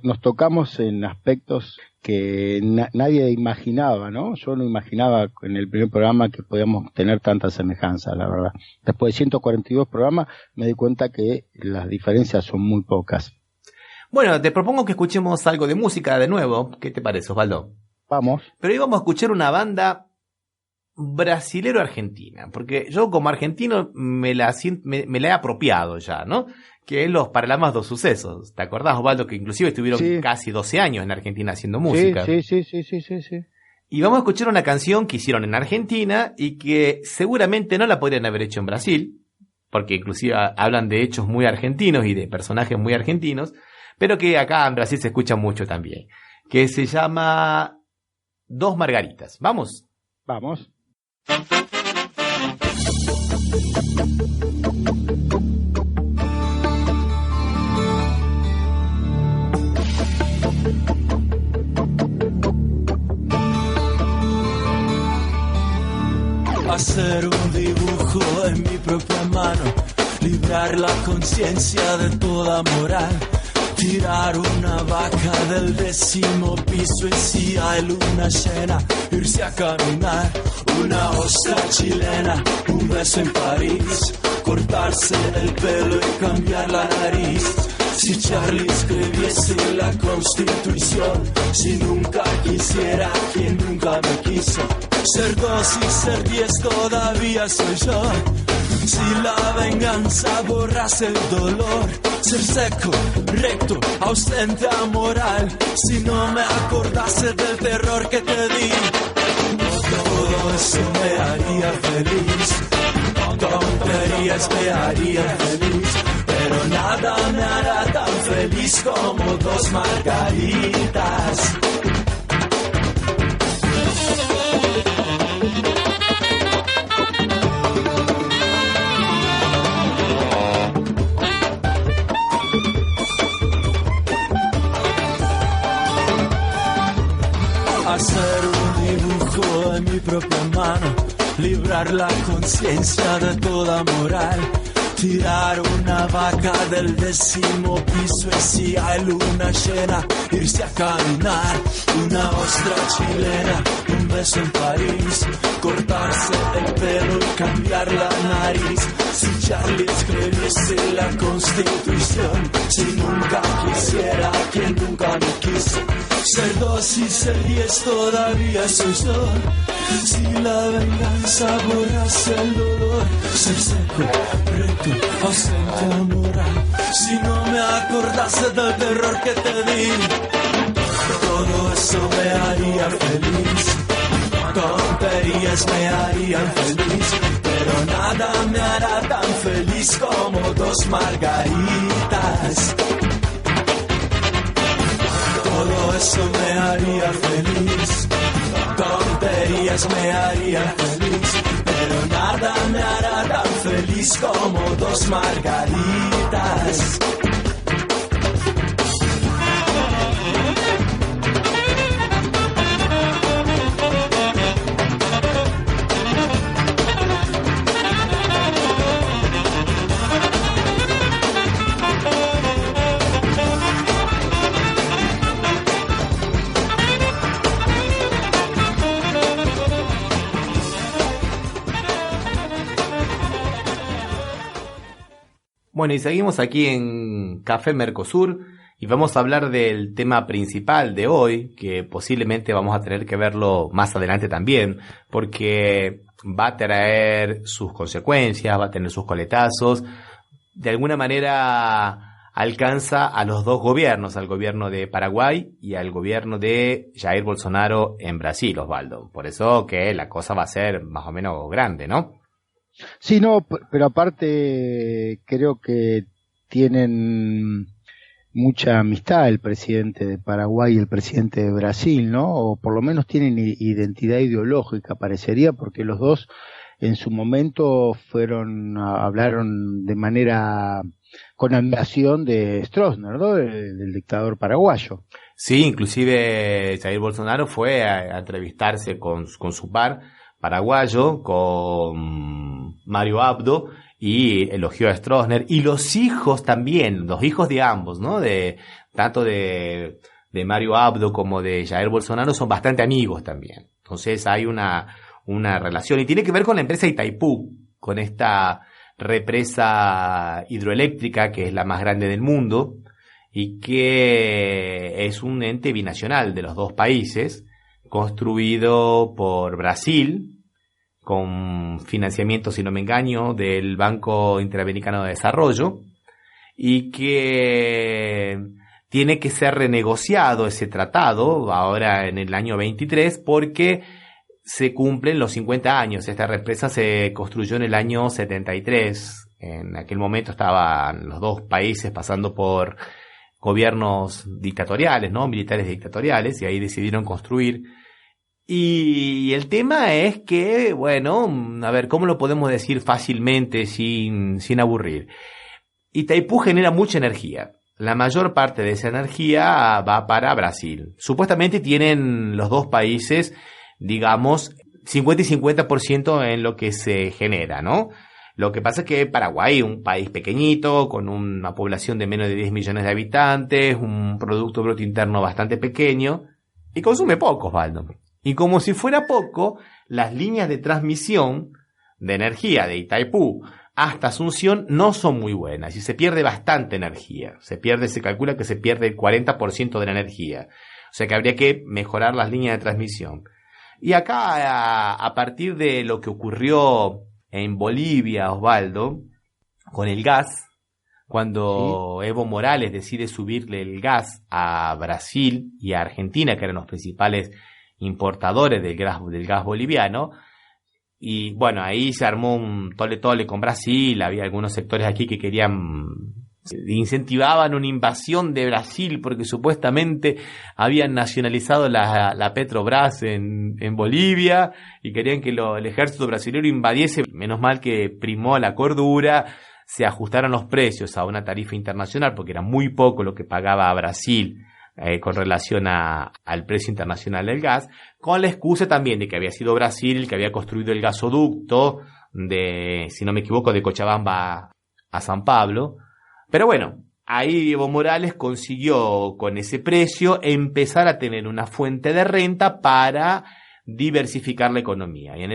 Nos tocamos en aspectos que nadie imaginaba, ¿no? Yo no imaginaba en el primer programa que podíamos tener tanta semejanza, la verdad. Después de 142 programas me di cuenta que las diferencias son muy pocas. Bueno, te propongo que escuchemos algo de música de nuevo. ¿Qué te parece, Osvaldo? Vamos. Pero hoy vamos a escuchar una banda brasilero-argentina, porque yo como argentino me la he apropiado ya, ¿no? Que es los Paralamas dos Sucesos. ¿Te acordás, Osvaldo, que inclusive estuvieron casi 12 años en Argentina haciendo música? Sí. Y vamos a escuchar una canción que hicieron en Argentina y que seguramente no la podrían haber hecho en Brasil, porque inclusive hablan de hechos muy argentinos y de personajes muy argentinos, pero que acá en Brasil se escucha mucho también, que se llama Dos Margaritas. ¿Vamos? Vamos. Hacer un dibujo en mi propia mano, librar la conciencia de toda moral, tirar una vaca del 10º piso y si hay luna llena, irse a caminar, una ostra chilena, un beso en París, cortarse el pelo y cambiar la nariz. Si Charlie escribiese la Constitución, si nunca quisiera quien nunca me quiso, ser 2 y ser 10 todavía soy yo. Si la venganza borrase el dolor, ser seco, recto, ausente, amoral, si no me acordase del terror que te di, todo eso me haría feliz, tonterías me harían feliz, pero nada me hará tan feliz como 2 margaritas. Hacer un dibujo en mi propia mano, librar la conciencia de toda moral, tirar una vaca del 10º piso y si hay luna llena, irse a caminar, una ostra chilena, un beso en París, cortarse el pelo y cambiar la nariz. Si Charlie escribiese la Constitución, si nunca quisiera quien nunca me quiso, ser 2 y ser 10 todavía soy yo. Si la venganza borrase el dolor, ser seco, recto, ausente, amoral, si no me acordase del terror que te di, todo eso me haría feliz, tonterías me harían feliz, pero nada me hará tan feliz como 2 margaritas. Todo eso me haría feliz, tonterías me harían feliz, pero nada me hará tan feliz como 2 margaritas. Bueno, y seguimos aquí en Café Mercosur y vamos a hablar del tema principal de hoy, que posiblemente vamos a tener que verlo más adelante también, porque va a traer sus consecuencias, va a tener sus coletazos. De alguna manera alcanza a los dos gobiernos, al gobierno de Paraguay y al gobierno de Jair Bolsonaro en Brasil, Osvaldo. Por eso que la cosa va a ser más o menos grande, ¿no? Sí, no, pero aparte creo que tienen mucha amistad el presidente de Paraguay y el presidente de Brasil, ¿no? O por lo menos tienen identidad ideológica, parecería, porque los dos en su momento hablaron de manera con admiración de Stroessner, ¿no? Del dictador paraguayo. Sí, inclusive Jair Bolsonaro fue a entrevistarse con su par paraguayo, con Mario Abdo, y elogió a Stroessner, y los hijos también, los hijos de ambos, ¿no? Tanto de Mario Abdo como de Jair Bolsonaro son bastante amigos también. Entonces hay una relación, y tiene que ver con la empresa Itaipú, con esta represa hidroeléctrica que es la más grande del mundo y que es un ente binacional de los dos países, construido por Brasil con financiamiento, si no me engaño, del Banco Interamericano de Desarrollo, y que tiene que ser renegociado ese tratado ahora en el año 23 porque se cumplen los 50 años. Esta represa se construyó en el año 73. En aquel momento estaban los dos países pasando por gobiernos dictatoriales, ¿no? Militares dictatoriales, y ahí decidieron construir. Y el tema es que, bueno, a ver, ¿cómo lo podemos decir fácilmente sin aburrir? Itaipú genera mucha energía. La mayor parte de esa energía va para Brasil. Supuestamente tienen los dos países, digamos, 50 y 50% en lo que se genera, ¿no? Lo que pasa es que Paraguay, un país pequeñito, con una población de menos de 10 millones de habitantes, un Producto Bruto Interno bastante pequeño, y consume poco, Osvaldo. Y como si fuera poco, las líneas de transmisión de energía de Itaipú hasta Asunción no son muy buenas y se pierde bastante energía. Se calcula que se pierde el 40% de la energía. O sea que habría que mejorar las líneas de transmisión. Y acá, a partir de lo que ocurrió en Bolivia, Osvaldo, con el gas, cuando Evo Morales decide subirle el gas a Brasil y a Argentina, que eran los principales importadores del gas boliviano, y bueno, ahí se armó un tole con Brasil. Había algunos sectores aquí que incentivaban una invasión de Brasil porque supuestamente habían nacionalizado la Petrobras en Bolivia y querían que el ejército brasileño invadiese. Menos mal que primó la cordura, se ajustaron los precios a una tarifa internacional porque era muy poco lo que pagaba Brasil con relación al precio internacional del gas, con la excusa también de que había sido Brasil el que había construido el gasoducto de, si no me equivoco, de Cochabamba a San Pablo. Pero bueno, ahí Evo Morales consiguió con ese precio empezar a tener una fuente de renta para diversificar la economía. Y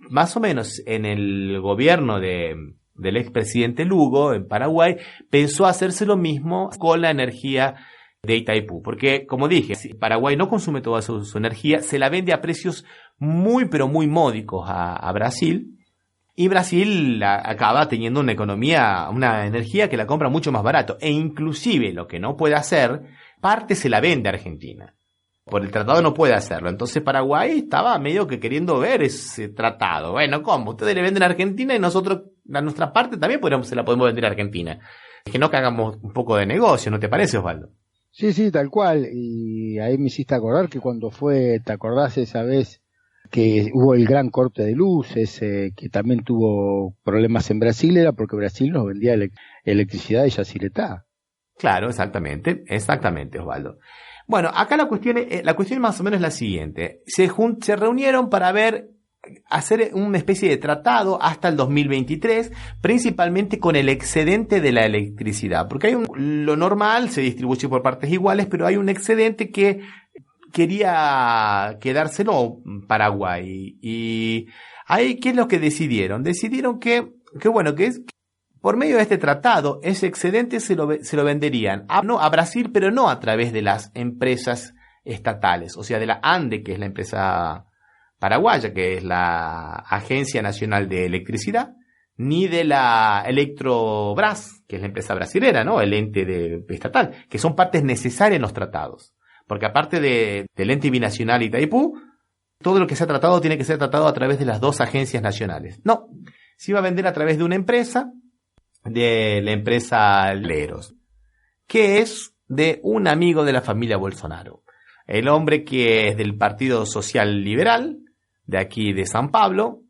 más o menos en el gobierno del expresidente Lugo en Paraguay pensó hacerse lo mismo con la energía de Itaipú, porque como dije, si Paraguay no consume toda su energía, se la vende a precios muy pero muy módicos a Brasil, y Brasil acaba teniendo una energía que la compra mucho más barato, e inclusive lo que no puede hacer, parte se la vende a Argentina. Por el tratado no puede hacerlo. Entonces Paraguay estaba medio que queriendo ver ese tratado. Bueno, ¿cómo? Ustedes le venden a Argentina y nosotros, a nuestra parte, también se la podemos vender a Argentina. Es que no que hagamos un poco de negocio, ¿no te parece, Osvaldo? Sí, tal cual. Y ahí me hiciste acordar que cuando ¿te acordás esa vez que hubo el gran corte de luz, que también tuvo problemas en Brasil? Era porque Brasil nos vendía electricidad de Yacyretá. Claro, exactamente, Osvaldo. Bueno, acá la cuestión más o menos es la siguiente. Se reunieron para hacer una especie de tratado hasta el 2023, principalmente con el excedente de la electricidad, porque lo normal se distribuye por partes iguales, pero hay un excedente que quería quedárselo Paraguay. Y ahí, ¿qué es lo que decidieron? Decidieron que por medio de este tratado, ese excedente se lo venderían a Brasil, pero no a través de las empresas estatales, o sea, de la ANDE, que es la empresa paraguaya, que es la Agencia Nacional de Electricidad, ni de la Electrobras, que es la empresa brasilera, ¿no? El ente estatal, que son partes necesarias en los tratados. Porque aparte del ente binacional Itaipú, todo lo que se ha tratado tiene que ser tratado a través de las dos agencias nacionales. No, se iba a vender a través de una empresa, de la empresa Leros, que es de un amigo de la familia Bolsonaro. El hombre que es del Partido Social Liberal, de aquí de San Pablo,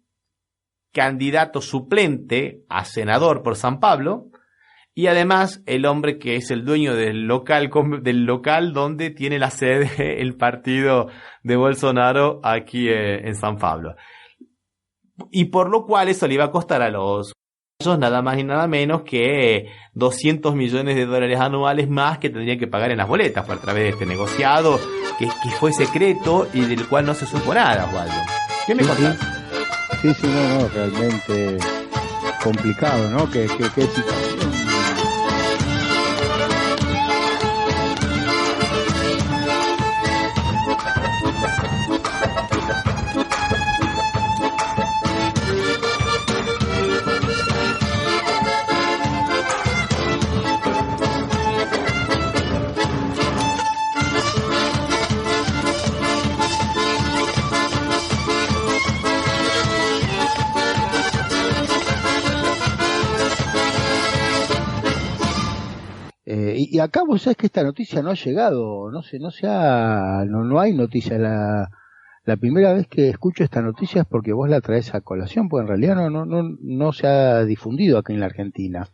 candidato suplente a senador por San Pablo, y además el hombre que es el dueño del local donde tiene la sede el partido de Bolsonaro aquí en San Pablo. Y por lo cual eso le iba a costar a los nada más y nada menos que $200 millones anuales más que tendrían que pagar en las boletas por a través de este negociado que fue secreto y del cual no se supo nada, Osvaldo. ¿Qué me contás? Sí, no, realmente complicado, ¿no? ¿Qué situación? Y acá vos sabés que esta noticia no ha llegado, no hay noticia. La primera vez que escucho esta noticia es porque vos la traes a colación, porque en realidad no se ha difundido acá en la Argentina.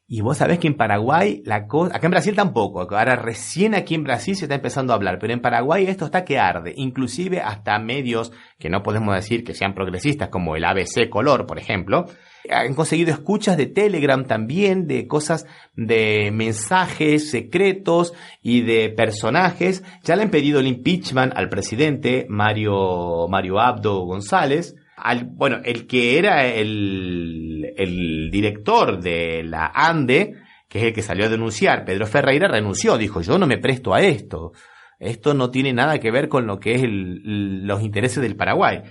Y vos sabés que en Paraguay, acá en Brasil tampoco, ahora recién aquí en Brasil se está empezando a hablar, pero en Paraguay esto está que arde, inclusive hasta medios que no podemos decir que sean progresistas, como el ABC Color, por ejemplo, han conseguido escuchas de Telegram también, de cosas, de mensajes secretos y de personajes. Ya le han pedido el impeachment al presidente Mario Abdo González, el que era el director de la ANDE, que es el que salió a denunciar, Pedro Ferreira, renunció, dijo, yo no me presto a esto. Esto no tiene nada que ver con lo que es los intereses del Paraguay.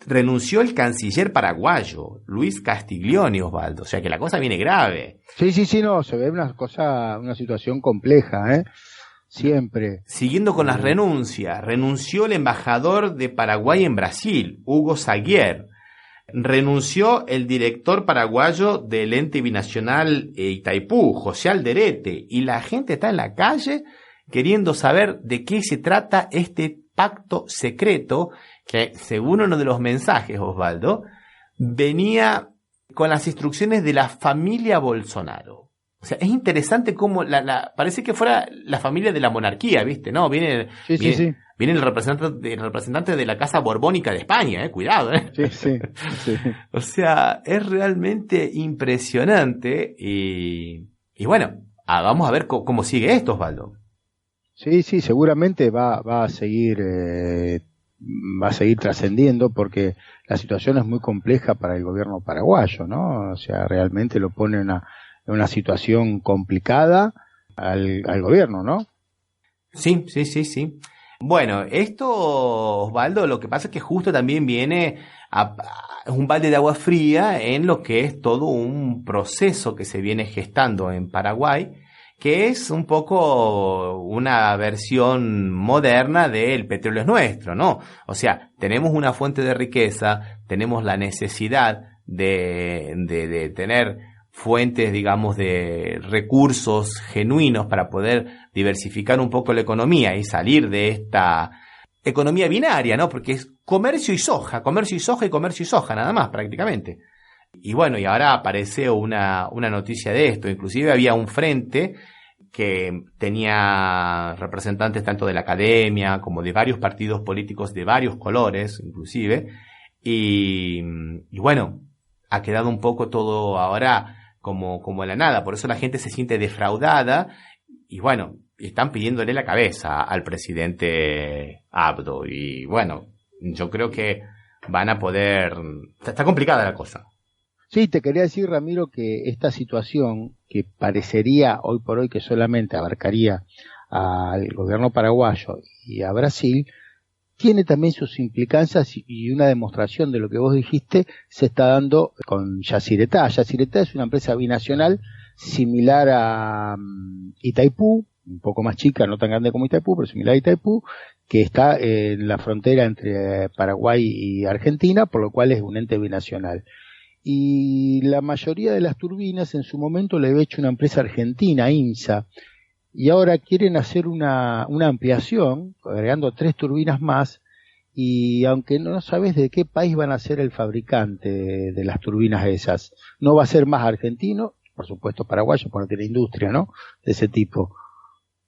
Renunció el canciller paraguayo, Luis Castiglioni, Osvaldo. O sea que la cosa viene grave. Sí, no, se ve una situación compleja, siempre. Siguiendo con las renuncias, renunció el embajador de Paraguay en Brasil, Hugo Saguier. Renunció el director paraguayo del ente binacional Itaipú, José Alderete. Y la gente está en la calle queriendo saber de qué se trata este pacto secreto que, según uno de los mensajes, Osvaldo, venía con las instrucciones de la familia Bolsonaro. O sea, es interesante cómo parece que fuera la familia de la monarquía, ¿viste? No, viene el representante de la casa borbónica de España, cuidado, Sí. O sea, es realmente impresionante y bueno, vamos a ver cómo sigue esto, Osvaldo. Sí, seguramente va a seguir trascendiendo porque la situación es muy compleja para el gobierno paraguayo, ¿no? O sea, realmente lo pone en una situación complicada al gobierno, ¿no? Sí. Bueno, esto, Osvaldo, lo que pasa es que justo también viene es un balde de agua fría en lo que es todo un proceso que se viene gestando en Paraguay, que es un poco una versión moderna de el petróleo es nuestro, ¿no? O sea, tenemos una fuente de riqueza, tenemos la necesidad de tener fuentes, digamos, de recursos genuinos para poder diversificar un poco la economía y salir de esta economía binaria, ¿no? Porque es comercio y soja, nada más prácticamente. Y bueno, y ahora aparece una noticia de esto. Inclusive había un frente que tenía representantes tanto de la academia como de varios partidos políticos de varios colores, inclusive. Y bueno, ha quedado un poco todo ahora como en la nada. Por eso la gente se siente defraudada. Y bueno, están pidiéndole la cabeza al presidente Abdo. Y bueno, yo creo que van a poder... Está complicada la cosa. Sí, te quería decir, Ramiro, que esta situación que parecería hoy por hoy que solamente abarcaría al gobierno paraguayo y a Brasil, tiene también sus implicancias y una demostración de lo que vos dijiste se está dando con Yacyretá. Yacyretá es una empresa binacional similar a Itaipú, un poco más chica, no tan grande como Itaipú, pero similar a Itaipú, que está en la frontera entre Paraguay y Argentina, por lo cual es un ente binacional. y la mayoría de las turbinas en su momento le había hecho una empresa argentina, IMSA, y ahora quieren hacer una ampliación, agregando 3 turbinas más, y aunque no sabes de qué país van a ser el fabricante de las turbinas esas, no va a ser más argentino, por supuesto paraguayo, porque no tiene industria, ¿no?, de ese tipo,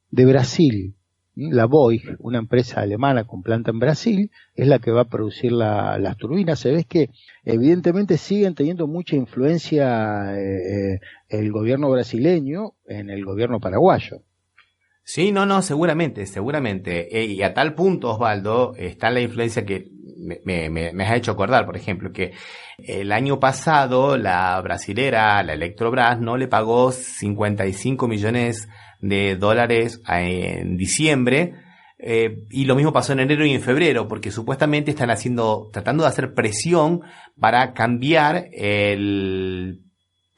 de Brasil. La Boeing, una empresa alemana con planta en Brasil, es la que va a producir las turbinas. Se ve que evidentemente siguen teniendo mucha influencia el gobierno brasileño en el gobierno paraguayo. Sí, no, seguramente. Y a tal punto, Osvaldo, está la influencia que me has hecho acordar, por ejemplo, que el año pasado la brasilera, la Electrobras, no le pagó 55 millones de dólares en diciembre, y lo mismo pasó en enero y en febrero, porque supuestamente están tratando de hacer presión para cambiar el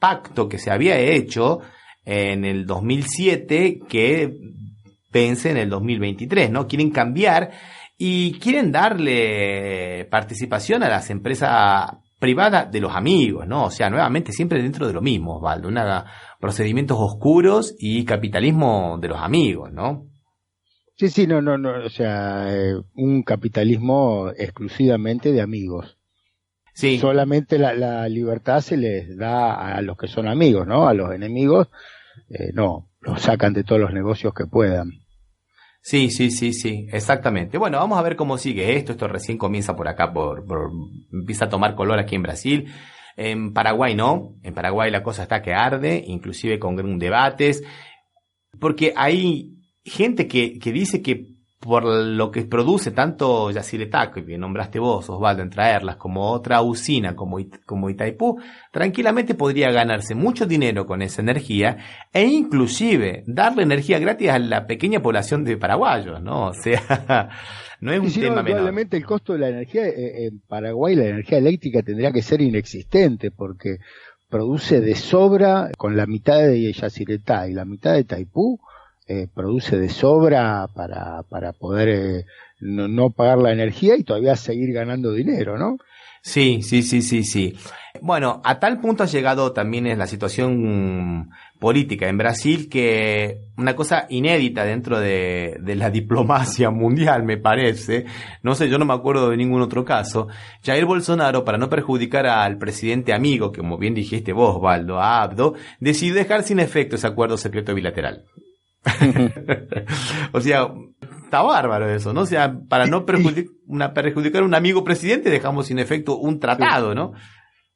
pacto que se había hecho en el 2007, que vence en el 2023, ¿no? Quieren cambiar y quieren darle participación a las empresas privadas de los amigos, ¿no? O sea, nuevamente siempre dentro de lo mismo, Osvaldo, procedimientos oscuros y capitalismo de los amigos, ¿no? Sí, no, o sea, un capitalismo exclusivamente de amigos. Sí. Solamente la libertad se les da a los que son amigos, ¿no? A los enemigos, no, los sacan de todos los negocios que puedan. Sí, exactamente. Bueno, vamos a ver cómo sigue esto. Esto recién comienza por acá, empieza a tomar color aquí en Brasil. En Paraguay no. En Paraguay la cosa está que arde, inclusive con debates, porque hay gente que dice que por lo que produce tanto Yacyretá, que nombraste vos, Osvaldo, en traerlas, como otra usina como Itaipú, tranquilamente podría ganarse mucho dinero con esa energía e inclusive darle energía gratis a la pequeña población de paraguayos, ¿no? O sea, no es un tema menor. Probablemente el costo de la energía en Paraguay, la energía eléctrica tendría que ser inexistente, porque produce de sobra con la mitad de Yacyretá y la mitad de Itaipú. Produce de sobra para poder no pagar la energía y todavía seguir ganando dinero, ¿no? Sí. Bueno, a tal punto ha llegado también en la situación política en Brasil, que una cosa inédita dentro de la diplomacia mundial, me parece, no sé, yo no me acuerdo de ningún otro caso. Jair Bolsonaro, para no perjudicar al presidente amigo, que como bien dijiste vos, Osvaldo, a Abdo, decidió dejar sin efecto ese acuerdo secreto bilateral. O sea, está bárbaro eso, ¿no? O sea, para no perjudicar a un amigo presidente, dejamos sin efecto un tratado, ¿no?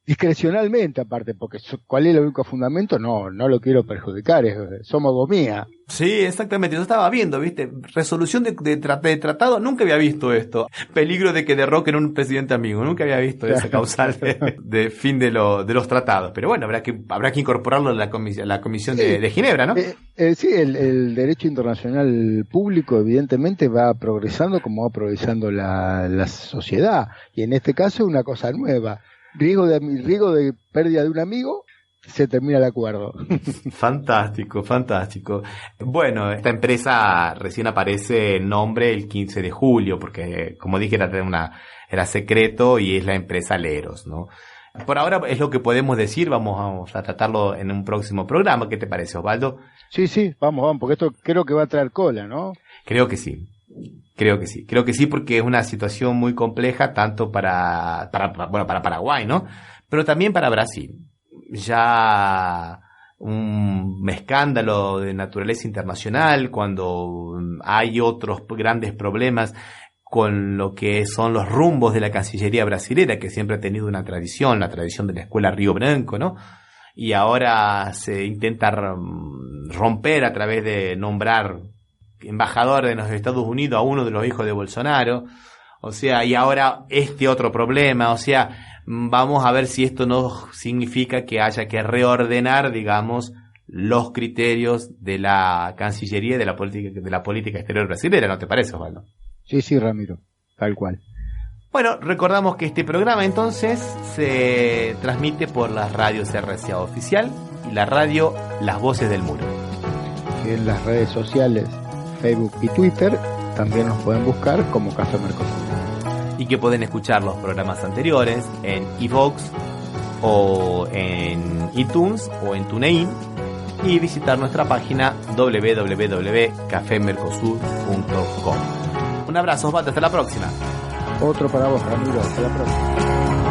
Discrecionalmente, aparte, porque ¿cuál es el único fundamento? No lo quiero perjudicar, somos dos mías. Sí, exactamente, yo estaba viendo, ¿viste? Resolución de tratado, nunca había visto esto. Peligro de que derroquen un presidente amigo, nunca había visto esa causal de fin de los tratados. Pero bueno, habrá que incorporarlo a la comisión de Ginebra, ¿no? Sí, el derecho internacional público evidentemente va progresando como va progresando la sociedad, y en este caso es una cosa nueva. Riesgo de pérdida de un amigo, se termina el acuerdo. Fantástico. Bueno, esta empresa recién aparece el nombre el 15 de julio, porque como dije era secreto, y es la empresa Leros, ¿no? Por ahora es lo que podemos decir, vamos a tratarlo en un próximo programa. ¿Qué te parece, Osvaldo? Sí, vamos, porque esto creo que va a traer cola, ¿no? Creo que sí, porque es una situación muy compleja tanto para Paraguay, ¿no? Pero también para Brasil. Ya un escándalo de naturaleza internacional, cuando hay otros grandes problemas con lo que son los rumbos de la Cancillería brasilera, que siempre ha tenido una tradición, la tradición de la Escuela Río Branco, ¿no? Y ahora se intenta romper a través de nombrar embajador de los Estados Unidos a uno de los hijos de Bolsonaro. O sea, y ahora este otro problema. O sea, vamos a ver si esto no significa que haya que reordenar, digamos, los criterios de la Cancillería y de la política exterior brasileña, ¿no te parece, Osvaldo? Sí, Ramiro, tal cual. Bueno, recordamos que este programa entonces se transmite por las radios RCA Oficial y la radio Las Voces del Muro. Y en las redes sociales Facebook y Twitter también nos pueden buscar como Café Mercosur. Y que pueden escuchar los programas anteriores en iVoox, o en iTunes o en TuneIn, y visitar nuestra página www.cafemercosur.com. Un abrazo, Osvaldo, hasta la próxima. Otro para vos, Ramiro, hasta la próxima.